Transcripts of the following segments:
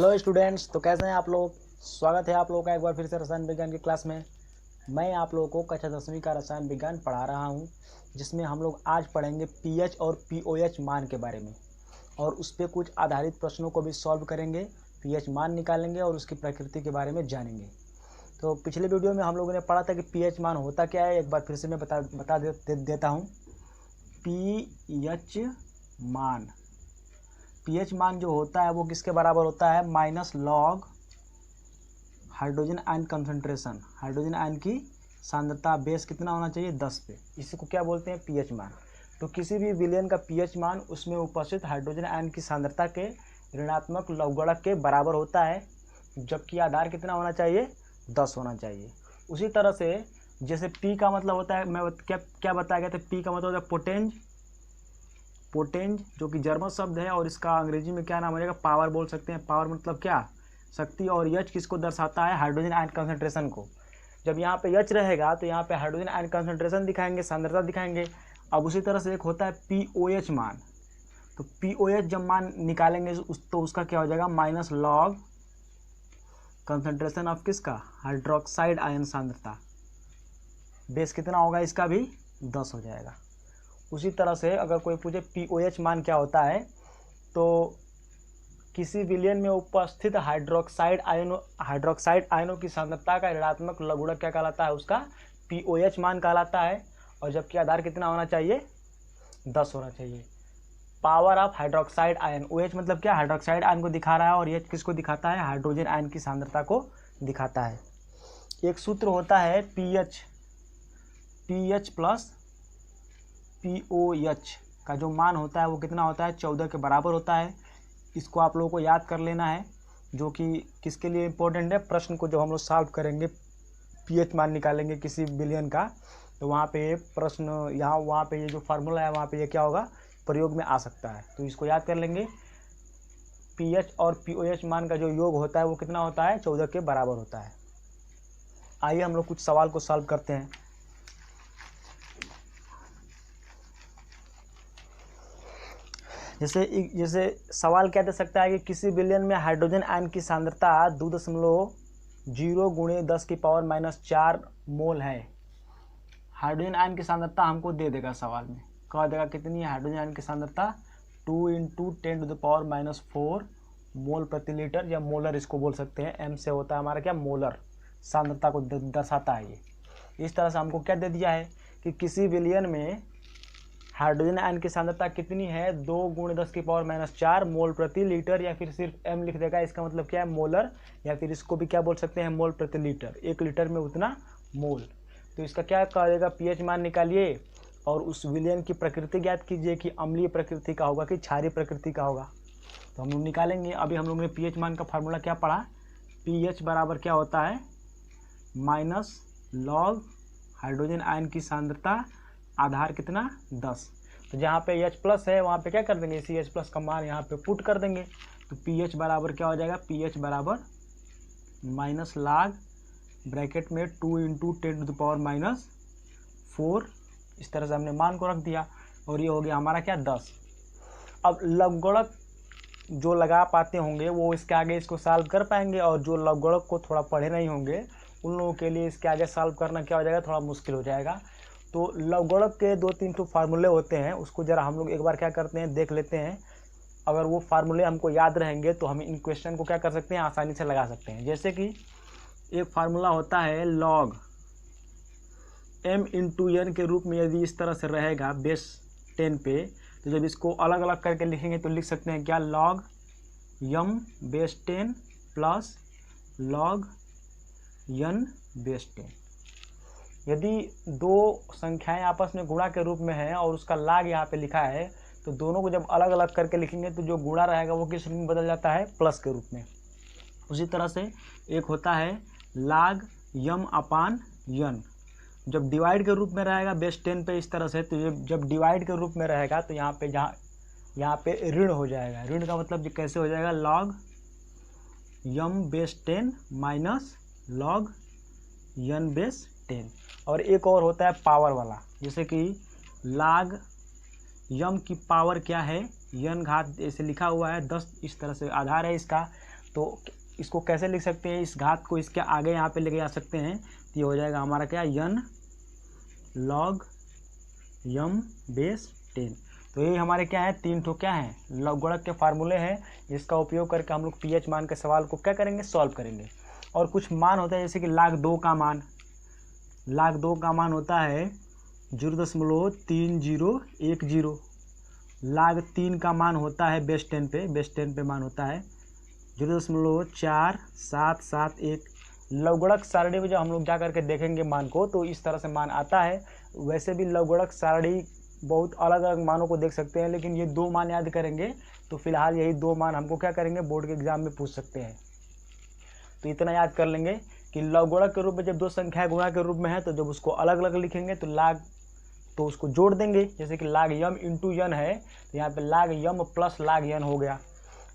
Hello students, तो कैसे हैं आप लोग। स्वागत है आप लोगों का एक बार फिर से रसायन विज्ञान की क्लास में। मैं आप लोगों को कक्षा 10वीं का रसायन विज्ञान पढ़ा रहा हूं, जिसमें हम लोग आज पढ़ेंगे पीएच और पीओएच मान के बारे में, और उस पर कुछ आधारित प्रश्नों को भी सॉल्व करेंगे। पीएच मान निकालेंगे और उसकी प्रकृति के बारे में जानेंगे। तो पिछले वीडियो में हम लोगों ने पढ़ा था कि पीएच मान होता क्या है। एक बार फिर से मैं बता देता हूँ। पीएच मान जो होता है वो किसके बराबर होता है, minus log hydrogen ion concentration. Hydrogen ion की सांद्रता बेस कितना होना चाहिए, 10 पे। इसको क्या बोलते हैं, पीएच मान। तो किसी भी विलयन का पीएच मान उसमें उपस्थित हाइड्रोजन आयन की सांद्रता के ऋणात्मक लवगणक के बराबर होता है, जबकि आधार कितना होना चाहिए, 10 होना चाहिए। उसी तरह से जैसे पी का मतलब होता है, मैं क्या बताया गया था, पी का मतलब होता है पोटेंज, जो कि जर्मन शब्द है, और इसका अंग्रेजी में क्या नाम हो जाएगा, पावर बोल सकते हैं। पावर मतलब क्या, शक्ति। और एच किसको दर्शाता है, हाइड्रोजन आयन कंसंट्रेशन को। जब यहाँ पे एच रहेगा तो यहाँ पे हाइड्रोजन आयन कंसंट्रेशन दिखाएंगे, सांद्रता दिखाएंगे। अब उसी तरह से एक होता है पीओएच मान। तो पीओएच जब मान निकालेंगे तो उसका क्या हो जाएगा, माइनस लॉग कंसंट्रेशन ऑफ किसका, हाइड्रोक्साइड आयन सांद्रता। बेस कितना होगा, इसका भी 10 हो जाएगा। उसी तरह से अगर कोई पूछे पीओएच मान क्या होता है, तो किसी विलयन में उपस्थित हाइड्रोक्साइड आयनों की सांद्रता का ऋणात्मक लघुगणक क्या कहलाता है, उसका पीओएच मान कहलाता है। और जबकि आधार कितना होना चाहिए, 10 होना चाहिए। Power of hydroxide ion, OH मतलब क्या, हाइड्रोक्साइड आयन को दिखा रहा है, और एच किसको दिखाता है, हाइड्रोजन आयन की सांद्रता को दिखाता है। एक सूत्र होता है पीएच प्लस पीओएच का जो मान होता है वो कितना होता है, 14 के बराबर होता है। इसको आप लोगों को याद कर लेना है, जो कि किसके लिए इंपॉर्टेंट है, प्रश्न को जब हम लोग सॉल्व करेंगे, पीएच मान निकालेंगे किसी विलयन का, तो वहाँ पे ये प्रश्न वहाँ पे ये जो फार्मूला है वहाँ पे ये क्या होगा, प्रयोग में आ सकता है। तो इसको याद कर लेंगे। पीएच और पीओएच मान का जो योग होता है वो कितना होता है, 14 के बराबर होता है। आइए हम लोग कुछ सवाल को सॉल्व करते हैं। जैसे सवाल क्या दे सकता है कि किसी विलयन में हाइड्रोजन आयन की सांद्रता 2.0 गुणे 10⁻⁴ मोल है। हाइड्रोजन आयन की सांद्रता हमको दे देगा, सवाल में कह देगा कितनी है हाइड्रोजन आयन की सांद्रता, 2 × 10⁻⁴ मोल प्रति लीटर, या मोलर इसको बोल सकते हैं। एम से होता है हमारा क्या, मोलर, सांद्रता को दर्शाता है ये। इस तरह से हमको क्या दे दिया है कि किसी विलयन में हाइड्रोजन आयन की सांद्रता कितनी है, 2 × 10⁻⁴ मोल प्रति लीटर, या फिर सिर्फ एम लिख देगा। इसका मतलब क्या है, मोलर, या फिर इसको भी क्या बोल सकते हैं, मोल प्रति लीटर। 1 लीटर में उतना मोल। तो इसका क्या करेगा, पीएच मान निकालिए और उस विलयन की प्रकृति ज्ञात कीजिए कि अम्लीय प्रकृति का होगा कि क्षारीय प्रकृति का होगा। तो हम लोग निकालेंगे। अभी हम लोग ने पीएच मान का फार्मूला क्या पढ़ा, पीएच बराबर क्या होता है, माइनस लॉग हाइड्रोजन आयन की सांद्रता, आधार कितना, 10। तो जहाँ पे H प्लस है वहाँ पे क्या कर देंगे, इसी H प्लस का मान यहाँ पे पुट कर देंगे। तो पीएच बराबर क्या हो जाएगा, पीएच बराबर माइनस लॉग ब्रैकेट में 2 × 10⁻⁴। इस तरह से हमने मान को रख दिया, और ये हो गया हमारा क्या, 10। अब लवगणक जो लगा पाते होंगे वो इसके आगे इसको सॉल्व कर पाएंगे, और जो लवगणक को थोड़ा पढ़े नहीं होंगे उन लोगों के लिए इसके आगे सॉल्व करना क्या हो जाएगा, थोड़ा मुश्किल हो जाएगा। तो लवगणक के 2-3 तो फार्मूले होते हैं, उसको ज़रा हम लोग एक बार क्या करते हैं, देख लेते हैं। अगर वो फार्मूले हमको याद रहेंगे तो हम इन क्वेश्चन को क्या कर सकते हैं, आसानी से लगा सकते हैं। जैसे कि एक फार्मूला होता है लॉग m × n के रूप में, यदि इस तरह से रहेगा बेस 10 पे, तो जब इसको अलग अलग करके लिखेंगे तो लिख सकते हैं क्या, log m base 10 plus log n base 10। यदि दो संख्याएं आपस में गुणा के रूप में है और उसका लाग यहाँ पे लिखा है, तो दोनों को जब अलग अलग करके लिखेंगे तो जो गुणा रहेगा वो किस रूप में बदल जाता है, प्लस के रूप में। उसी तरह से एक होता है लाग m/n, जब डिवाइड के रूप में रहेगा बेस 10 पे इस तरह से, तो जब डिवाइड के रूप में रहेगा तो यहाँ पे ऋण हो जाएगा। ऋण का मतलब कैसे हो जाएगा, log m base 10 minus log n base 10। और एक और होता है पावर वाला, जैसे कि log m की पावर क्या है, n घात ऐसे लिखा हुआ है 10, इस तरह से आधार है इसका, तो इसको कैसे लिख सकते हैं, इस घात को इसके आगे यहाँ पे लेके जा सकते हैं, तो ये हो जाएगा हमारा क्या, n log m बेस 10। तो ये हमारे क्या है, 3 ठो क्या है लघुगणक के फार्मूले हैं, जिसका उपयोग करके हम लोग pH मान के सवाल को क्या करेंगे, सॉल्व करेंगे। और कुछ मान होता है जैसे कि log 2 का मान, log 2 का मान होता है 0.3010, log 3 का मान होता है बेस 10 पे मान होता है 0.4771। लघुगणक सारणी में जब हम लोग जा करके देखेंगे मान को तो इस तरह से मान आता है। वैसे भी लघुगणक सारणी बहुत अलग अलग मानों को देख सकते हैं, लेकिन ये 2 मान याद करेंगे तो फिलहाल यही 2 मान हमको क्या करेंगे, बोर्ड के एग्जाम में पूछ सकते हैं। तो इतना याद कर लेंगे कि लघुगणक के रूप में जब 2 संख्या गुणा के रूप में है तो जब उसको अलग अलग लिखेंगे तो log, तो उसको जोड़ देंगे, जैसे कि log m इंटू n है तो यहाँ पे log m plus log n हो गया,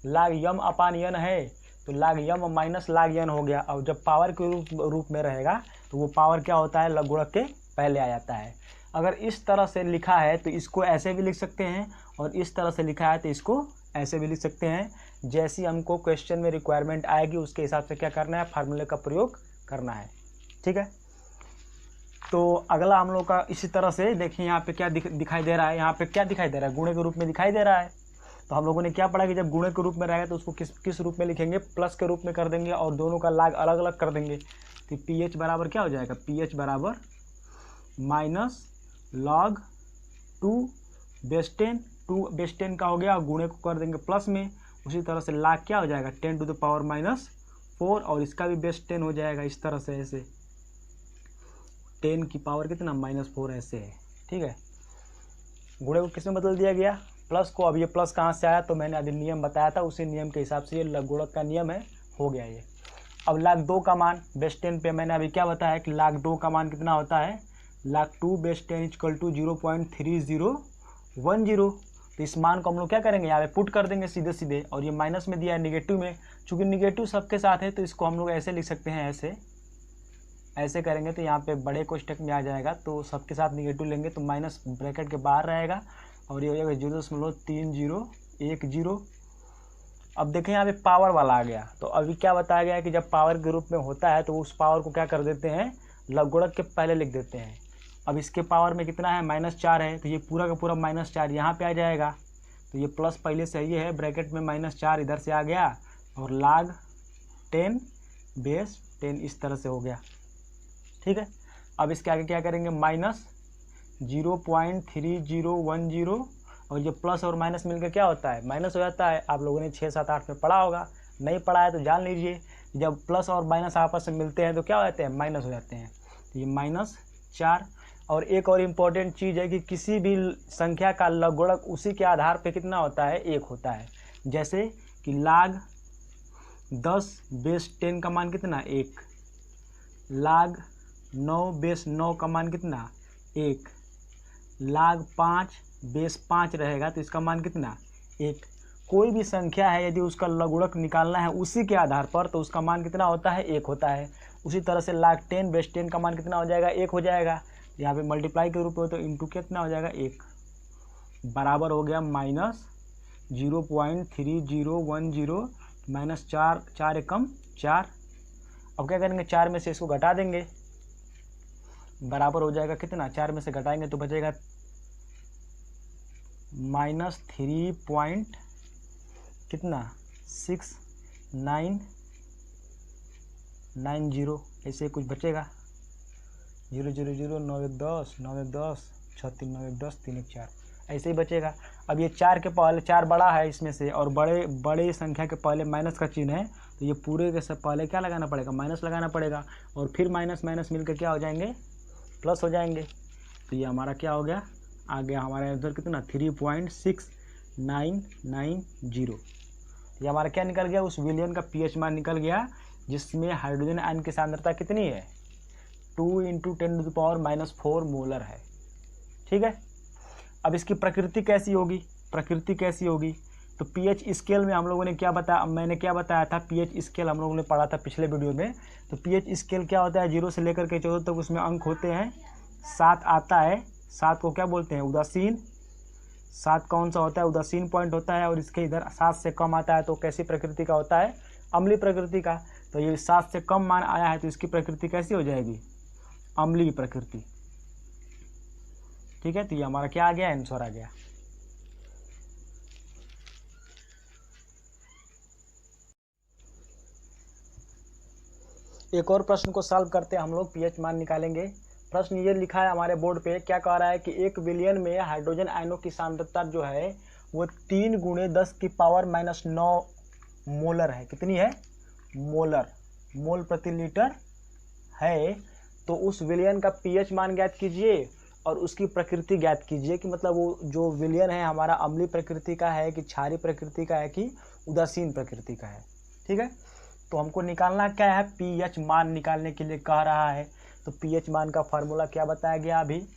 log m अपान n है तो log m minus log n हो गया। और जब पावर के रूप में रहेगा तो वो पावर क्या होता है, लघुगणक के पहले आ जाता है। अगर इस तरह से लिखा है तो इसको ऐसे भी लिख सकते हैं, और इस तरह से लिखा है तो इसको ऐसे भी लिख सकते हैं। जैसी हमको क्वेश्चन में रिक्वायरमेंट आएगी उसके हिसाब से क्या करना है, फार्मूले का प्रयोग करना है। ठीक है, तो अगला हम लोग का इसी तरह से देखिए यहाँ पे क्या दिखाई दे रहा है, यहाँ पे क्या दिखाई दे रहा है, गुणे के रूप में दिखाई दे रहा है। तो हम लोगों ने क्या पढ़ा कि जब गुणे के रूप में रहेगा तो उसको किस रूप में लिखेंगे, प्लस के रूप में कर देंगे और दोनों का log अलग अलग कर देंगे। तो pH बराबर क्या हो जाएगा, pH बराबर माइनस log 2 बेस 10, 2 बेस 10 का हो गया और गुणे को कर देंगे प्लस में। उसी तरह से log क्या हो जाएगा, 10 टू द पावर माइनस 4, और इसका भी बेस 10 हो जाएगा इस तरह से, ऐसे 10 की पावर कितना, -4 ऐसे है। ठीक है, गुणे को किस में बदल दिया गया, प्लस को। अब ये प्लस कहाँ से आया, तो मैंने अभी नियम बताया था, उसी नियम के हिसाब से ये लघुगणक का नियम है, हो गया ये। अब log 2 का मान बेस 10 पे मैंने अभी क्या बताया कि log 2 का मान कितना होता है, log 2 बेस 10 इक्वल टू 0.3010। तो इस मान को हम लोग क्या करेंगे, यहाँ पे पुट कर देंगे सीधे सीधे, और ये माइनस में दिया है नेगेटिव में, चूँकि नेगेटिव सबके साथ है तो इसको हम लोग ऐसे लिख सकते हैं, ऐसे करेंगे तो यहाँ पे बड़े कोष्टक में आ जाएगा, तो सबके साथ नेगेटिव लेंगे तो माइनस ब्रैकेट के बाहर रहेगा और ये हो जाएगा 0.3010। अब देखें यहाँ पे पावर वाला आ गया, तो अभी क्या बताया गया है कि जब पावर के रूप में होता है तो उस पावर को क्या कर देते हैं, लघुगणक के पहले लिख देते हैं। अब इसके पावर में कितना है, -4 है, तो ये पूरा का पूरा -4 यहाँ पे आ जाएगा, तो ये प्लस पहले से ही है, ब्रैकेट में -4 इधर से आ गया और log 10 बेस 10 इस तरह से हो गया। ठीक है, अब इसके आगे क्या करेंगे, -0.3010, और ये प्लस और माइनस मिलकर क्या होता है, माइनस हो जाता है। आप लोगों ने 6, 7, 8 में पढ़ा होगा, नहीं पढ़ा है तो जान लीजिए, जब प्लस और माइनस आपस में मिलते हैं तो क्या हो जाते हैं, माइनस हो जाते हैं। तो ये -4। और एक और इम्पॉर्टेंट चीज़ है कि किसी भी संख्या का लघुगणक उसी के आधार पे कितना होता है, 1 होता है। जैसे कि log 10 बेस 10 का मान कितना, 1, log 9 बेस 9 का मान कितना, 1, log 5 बेस 5 रहेगा तो इसका मान कितना, 1। कोई भी संख्या है यदि उसका लघुगणक निकालना है उसी के आधार पर तो उसका मान कितना होता है, 1 होता है। उसी तरह से log 10 बेस 10 का मान कितना हो जाएगा, 1 हो जाएगा। यहाँ पे मल्टीप्लाई के रूप में तो इंटू कितना हो जाएगा, 1, बराबर हो गया -0.3010 -4, 4 एकम 4। अब क्या करेंगे, 4 में से इसको घटा देंगे, बराबर हो जाएगा कितना, 4 में से घटाएंगे तो बचेगा -3 कितना 6990, ऐसे कुछ बचेगा, 0 0 0 9 1 10 9 1 10 6 3 9 1 10 3 1 4, ऐसे ही बचेगा। अब ये 4 के पहले 4 बड़ा है इसमें से, और बड़े संख्या के पहले माइनस का चिन्ह है, तो ये पूरे के सब पहले क्या लगाना पड़ेगा, माइनस लगाना पड़ेगा, और फिर माइनस माइनस मिलकर क्या हो जाएंगे, प्लस हो जाएंगे। तो ये हमारा क्या हो गया, आ गया हमारा आंसर कितना, 3.6990। ये हमारा क्या निकल गया, उस विलयन का pH मान निकल गया जिसमें हाइड्रोजन आयन की सांद्रता कितनी है, 2 × 10⁻⁴ मोलर है। ठीक है, अब इसकी प्रकृति कैसी होगी, तो pH स्केल में हम लोगों ने क्या बताया, मैंने क्या बताया था, pH स्केल हम लोगों ने पढ़ा था पिछले वीडियो में। तो pH स्केल क्या होता है, 0 से लेकर के 14 तक उसमें अंक होते हैं, 7 आता है, 7 को क्या बोलते हैं, उदासीन। 7 कौन सा होता है, उदासीन पॉइंट होता है, और इसके इधर 7 से कम आता है तो कैसी प्रकृति का होता है, अम्लीय प्रकृति का। तो ये 7 से कम मान आया है तो इसकी प्रकृति कैसी हो जाएगी? अम्लीय प्रकृति। ठीक है, तो ये हमारा क्या आ गया? आंसर आ गया। एक और प्रश्न को सॉल्व करते हैं हम लोग, पीएच मान निकालेंगे। प्रश्न ये लिखा है हमारे बोर्ड पे, क्या कह रहा है कि 1 बिलियन में हाइड्रोजन आयनों की सांद्रता जो है वो 3 × 10⁻⁹ मोलर है। कितनी है? मोलर, मोल प्रति लीटर है। तो उस विलयन का पीएच मान ज्ञात कीजिए और उसकी प्रकृति ज्ञात कीजिए कि मतलब वो जो विलयन है हमारा अम्लीय प्रकृति का है कि क्षारीय प्रकृति का है कि उदासीन प्रकृति का है। ठीक है, तो हमको निकालना क्या है? पीएच मान निकालने के लिए कह रहा है। तो पीएच मान का फार्मूला क्या बताया गया? अभी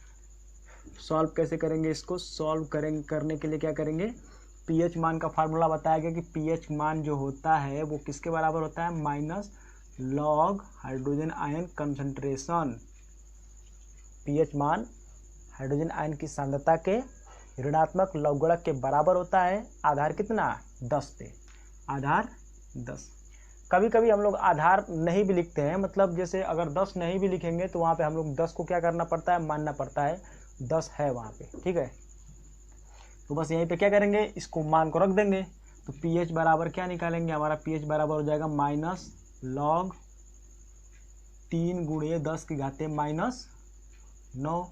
सॉल्व कैसे करेंगे इसको? सॉल्व करने के लिए क्या करेंगे? पीएच मान का फार्मूला बताया गया कि पीएच मान जो होता है वो किसके बराबर होता है? Minus log hydrogen ion concentration. PH मान हाइड्रोजन आयन की सांद्रता के ऋणात्मक लवगुणक के बराबर होता है। आधार कितना? 10 पे, आधार 10। कभी कभी हम लोग आधार नहीं भी लिखते हैं, मतलब जैसे अगर 10 नहीं भी लिखेंगे तो वहाँ पे हम लोग 10 को क्या करना पड़ता है? मानना पड़ता है 10 है वहाँ पे। ठीक है, तो बस यहीं पे क्या करेंगे? इसको मान को रख देंगे। तो पीएच बराबर क्या निकालेंगे? हमारा पीएच बराबर हो जाएगा माइनस लॉग 3 × 10⁻⁹।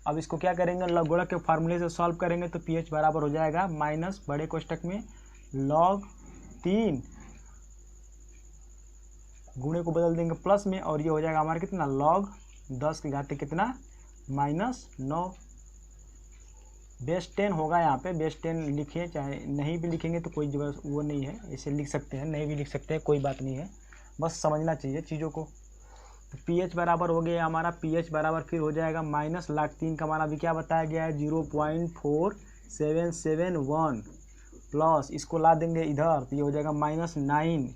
अब इसको क्या करेंगे? लवगुणक के फार्मूले से सॉल्व करेंगे तो पीएच बराबर हो जाएगा माइनस बड़े कोष्टक में लॉग 3, गुणे को बदल देंगे प्लस में और ये हो जाएगा हमारा कितना? लॉग 10 की घाते कितना? -9। बेस 10 होगा यहाँ पे, बेस 10 लिखिए, चाहे नहीं भी लिखेंगे तो कोई वो नहीं है, इसे लिख सकते हैं, नहीं भी लिख सकते हैं, कोई बात नहीं है, बस समझना चाहिए चीज़ों को। तो पीएच बराबर हो गया हमारा, पीएच बराबर फिर हो जाएगा माइनस log 3 का हमारा अभी क्या बताया गया है? 0.4771 प्लस इसको ला देंगे इधर तो ये हो जाएगा -9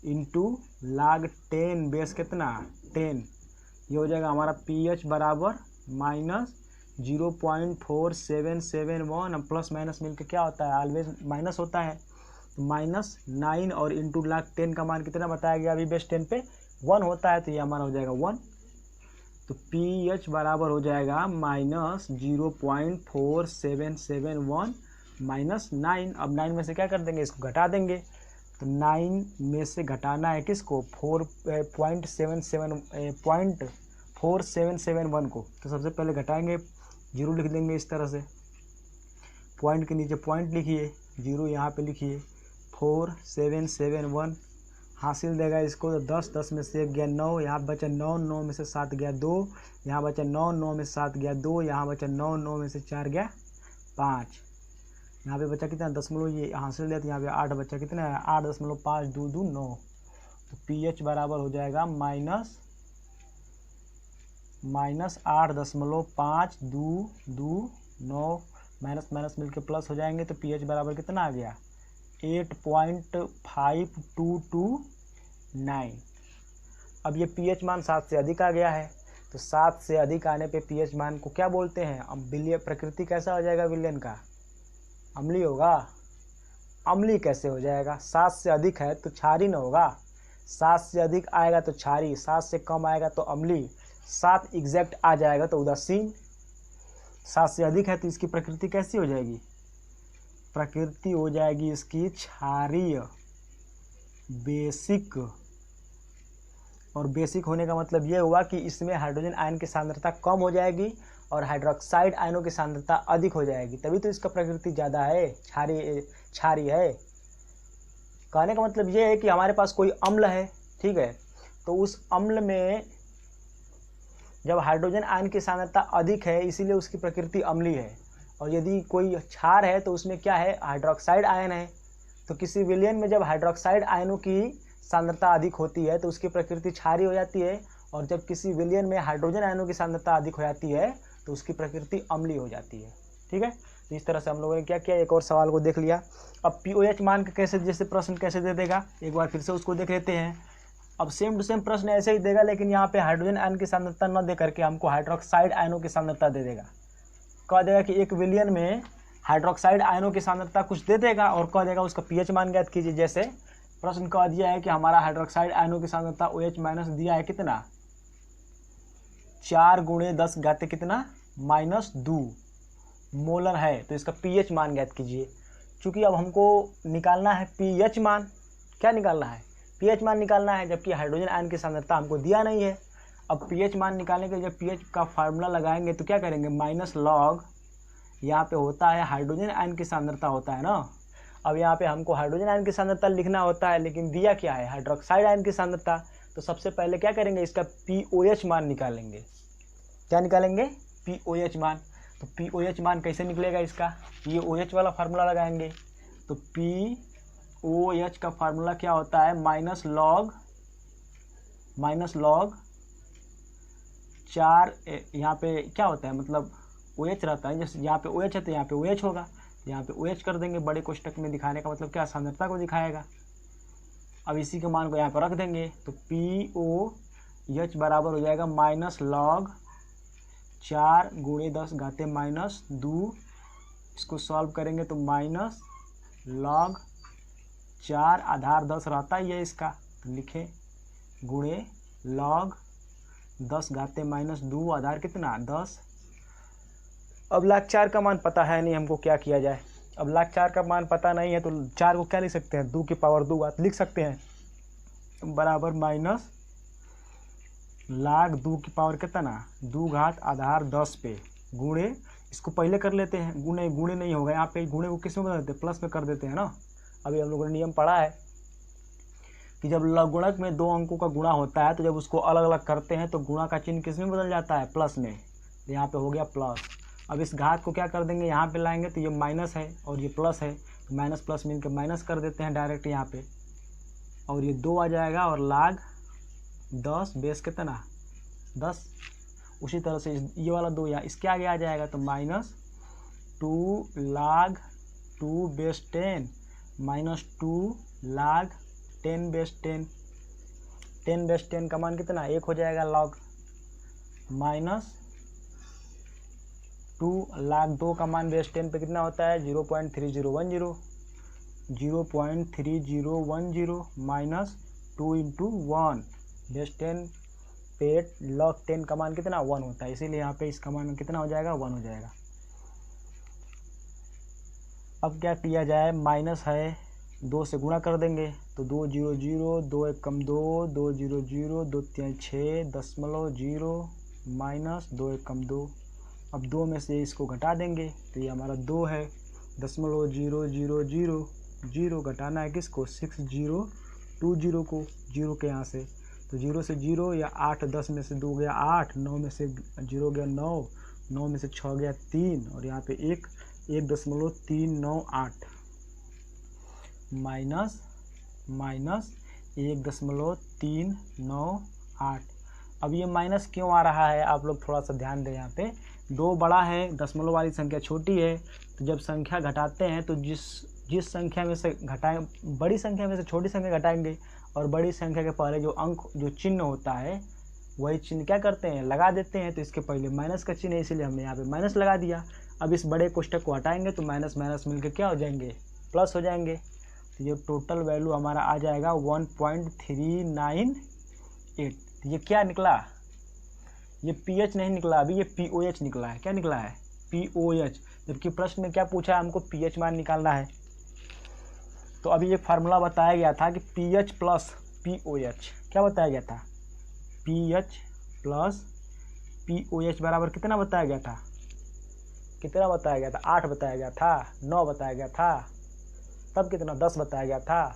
इंटू log 10 बेस कितना? 10। ये हो जाएगा हमारा पीएच बराबर -0.4771 और प्लस माइनस मिलकर क्या होता है? ऑलवेज माइनस होता है। तो -9 और इंटू log 10 का मान कितना बताया गया अभी? बेस 10 पे 1 होता है तो ये हमारा हो जाएगा 1। तो पीएच बराबर हो जाएगा -0.4771 -9। अब 9 में से क्या कर देंगे? इसको घटा देंगे। तो 9 में से घटाना है किसको? 4771 को। तो सबसे पहले घटाएंगे, 0 लिख देंगे इस तरह से, पॉइंट के नीचे पॉइंट लिखिए, 0 यहाँ पे लिखिए, 4771 हासिल देगा इसको। तो 10 में से 1 गया 9, यहाँ बचा 9 में से 7 गया 2, यहाँ बचा 9 में से 7 गया 2, यहाँ बचा 9 में से 4 गया 5, यहाँ पे बचा कितना? दशमलव, ये हासिल दिया तो यहाँ पे 8 बचा, कितना है? 8.5 2 2 9। तो पीएच बराबर हो जाएगा -8.5 2 2 9, माइनस माइनस मिलके प्लस हो जाएंगे। तो पीएच बराबर कितना आ गया? 8.5229। अब ये पीएच मान 7 से अधिक आ गया है, तो 7 से अधिक आने पे पीएच मान को क्या बोलते हैं? अब विलयन प्रकृति कैसा हो जाएगा? विलयन का अम्लीय होगा। अम्लीय कैसे हो जाएगा? 7 से अधिक है तो क्षारीय न होगा, 7 से अधिक आएगा तो क्षारीय, 7 से कम आएगा तो अम्लीय, 7 एग्जैक्ट आ जाएगा तो उदासीन। 7 से अधिक है तो इसकी प्रकृति कैसी हो जाएगी? प्रकृति हो जाएगी इसकी क्षारीय, बेसिक। और बेसिक होने का मतलब ये हुआ कि इसमें हाइड्रोजन आयन की सांद्रता कम हो जाएगी और हाइड्रोक्साइड आयनों की सांद्रता अधिक हो जाएगी, तभी तो इसका प्रकृति ज़्यादा है, क्षारीय है। कहने का मतलब ये है कि हमारे पास कोई अम्ल है, ठीक है, तो उस अम्ल में जब हाइड्रोजन आयन की सांद्रता अधिक है इसीलिए उसकी प्रकृति अम्लीय है। और यदि कोई क्षार है तो उसमें क्या है? हाइड्रोक्साइड आयन है। तो किसी विलयन में जब हाइड्रोक्साइड आयनों की सांद्रता अधिक होती है तो उसकी प्रकृति क्षारीय हो जाती है, और जब किसी विलयन में हाइड्रोजन आयनों की सांद्रता अधिक हो जाती है तो उसकी प्रकृति अम्लीय हो जाती है। ठीक है, तो इस तरह से हम लोगों ने क्या किया? एक और सवाल को देख लिया। अब पीओएच मान का कैसे, जैसे प्रश्न कैसे दे देगा, एक बार फिर से उसको देख लेते हैं। अब सेम टू सेम प्रश्न ऐसे ही देगा, लेकिन यहाँ पे हाइड्रोजन आयन की सांद्रता न दे करके हमको हाइड्रोक्साइड आयनों की सांद्रता दे देगा। कह देगा कि एक विलयन में हाइड्रोक्साइड आयनों की सांद्रता कुछ दे देगा और कह देगा उसका पीएच मान ज्ञात कीजिए। जैसे प्रश्न कह दिया है कि हमारा हाइड्रोक्साइड आयनों की सांद्रता OH माइनस दिया है कितना, 4 × 10 घाते कितना -2 मोलर है। तो इसका pH मान ज्ञात कीजिए। चूँकि अब हमको निकालना है pH मान, क्या निकालना है, pH मान निकालना है, जबकि हाइड्रोजन आयन की सांद्रता हमको दिया नहीं है। अब pH मान निकालने के लिए जब pH का फार्मूला लगाएंगे तो क्या करेंगे, माइनस लॉग, यहाँ पे होता है हाइड्रोजन आयन की सांद्रता होता है ना। अब यहाँ पे हमको हाइड्रोजन आयन की सांद्रता लिखना होता है, लेकिन दिया क्या है, हाइड्रोक्साइड आयन की सांद्रता। तो सबसे पहले क्या करेंगे, इसका pOH मान निकालेंगे। क्या निकालेंगे, pOH मान। तो pOH मान कैसे निकलेगा इसका, ये OH वाला फार्मूला लगाएंगे। तो pOH का फार्मूला क्या होता है, माइनस लॉग 4, यहाँ पे क्या होता है, मतलब OH रहता है, जैसे यहाँ पे OH है तो यहाँ पे OH होगा, यहाँ पे OH कर देंगे। बड़े कोष्टक में दिखाने का मतलब क्या, सांद्रता को दिखाएगा। अब इसी के मान को यहाँ पर रख देंगे। तो pOH बराबर हो जाएगा माइनस लॉग 4 × 10 घाते -2। इसको सॉल्व करेंगे तो माइनस लॉग 4 आधार 10 रहता ही है इसका, तो लिखें गुणे लॉग 10 घाते -2 आधार कितना 10। अब log 4 का मान पता है नहीं हमको, क्या किया जाए। अब log 4 का मान पता नहीं है तो 4 को क्या लिख सकते हैं, 2 की पावर 2 लिख सकते हैं, बराबर माइनस log 2 की पावर कितना 2 घात आधार 10 पे गुणे, इसको पहले कर लेते हैं, गुणे नहीं होगा यहाँ पे, गुणे को किस में बदल देते हैं, प्लस में कर देते हैं ना। अभी हम लोगों ने नियम पढ़ा है कि जब लघुगुणक में 2 अंकों का गुणा होता है तो जब उसको अलग अलग करते हैं तो गुणा का चिन्ह किस में बदल जाता है, प्लस में। यहाँ पे हो गया प्लस। अब इस घात को क्या कर देंगे, यहाँ पे लाएंगे तो ये माइनस है और ये प्लस है, तो माइनस प्लस मिल के माइनस कर देते हैं डायरेक्ट यहाँ पे, और ये 2 आ जाएगा, और log 10 बेस कितना 10। उसी तरह से ये वाला 2 यहाँ इसके आगे आ जाएगा, तो -2 log 2 base 10 -2 log 10 base 10। 10 base 10 का मान कितना 1 हो जाएगा log, -2 log 2 का मान बेस 10 पे कितना होता है 0.3010, 0.3010 माइनस 2 × 1 बेस 10 पे log 10 का मान कितना 1 होता है, इसीलिए यहाँ पे इसका मान कितना हो जाएगा 1 हो जाएगा। अब क्या किया जाए, माइनस है 2 से गुणा कर देंगे, तो 2 0 0 2 1 कम 2 2 0 0 2 3 6.0 माइनस 2 1 कम 2। अब 2 में से इसको घटा देंगे तो ये हमारा 2 है, 0.000 घटाना है किसको 6020 को 0 के यहाँ से, तो 0 से 0 या 8 10 में से 2 गया 8, 9 में से 0 गया 9, 9 में से 6 गया 3, और यहाँ पे 1.398 माइनस 1.398। अब ये माइनस क्यों आ रहा है, आप लोग थोड़ा सा ध्यान दें। यहाँ पे 2 बड़ा है, दशमलव वाली संख्या छोटी है, तो जब संख्या घटाते हैं तो जिस संख्या में से घटाएं, बड़ी संख्या में से छोटी संख्या घटाएंगे, और बड़ी संख्या के पहले जो अंक जो चिन्ह होता है वही चिन्ह क्या करते हैं लगा देते हैं, तो इसके पहले माइनस का चिन्ह है, इसीलिए हमने यहाँ पे माइनस लगा दिया। अब इस बड़े कोष्टक को हटाएंगे तो माइनस माइनस मिलकर क्या हो जाएंगे, प्लस हो जाएंगे। तो ये टोटल वैल्यू हमारा आ जाएगा 1.398। ये क्या निकला, ये pH नहीं निकला, अभी ये pOH निकला है। क्या निकला है, pOH, जबकि प्रश्न में क्या पूछा है, हमको pH मान निकालना है। तो अभी ये फार्मूला बताया गया था कि pH प्लस pOH, क्या बताया गया था, pH प्लस pOH बराबर कितना बताया गया था, 8 बताया गया था, 9 बताया गया था, तब कितना 10 बताया गया था।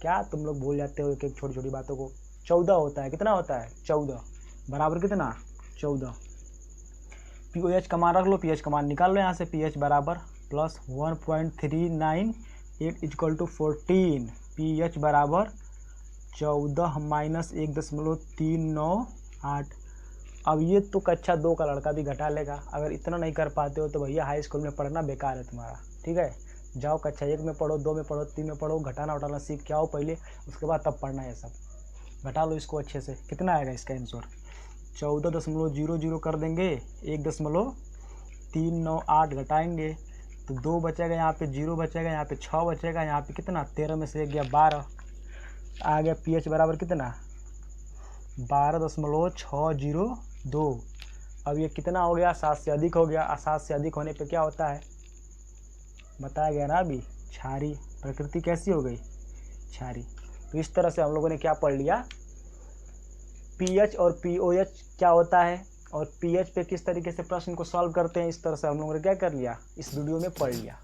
क्या तुम लोग भूल जाते हो एक छोटी छोटी बातों को। 14 होता है, कितना होता है 14, बराबर कितना 14। pOH का मान रख लो, pH का मान निकाल लो यहाँ से, pH बराबर प्लस 1.398 इक्वल टू 14, pH बराबर 14 माइनस 1.398। अब ये तो कक्षा 2 का लड़का भी घटा लेगा, अगर इतना नहीं कर पाते हो तो भैया हाई स्कूल में पढ़ना बेकार है तुम्हारा, ठीक है। जाओ कक्षा 1 में पढ़ो, 2 में पढ़ो, 3 में पढ़ो, घटाना उठाना सीख के आओ पहले, उसके बाद तब पढ़ना है सब। घटा लो इसको अच्छे से, कितना आएगा इसका आंसर 14.00 कर देंगे, 1.398 घटाएंगे तो 2 बचेगा, यहाँ पे 0 बचेगा, यहाँ पे 6 बचेगा, यहाँ पे कितना 13 में से 1 गया 12, आ गया pH बराबर कितना 12.602। अब ये कितना हो गया, 7 से अधिक हो गया। 7 से अधिक होने पे क्या होता है बताया गया ना अभी, क्षारीय। प्रकृति कैसी हो गई, क्षारीय। तो इस तरह से हम लोगों ने क्या पढ़ लिया, पीएच और पीओएच क्या होता है और पीएच पे किस तरीके से प्रश्न को सॉल्व करते हैं, इस तरह से हम लोगों ने क्या कर लिया, इस वीडियो में पढ़ लिया।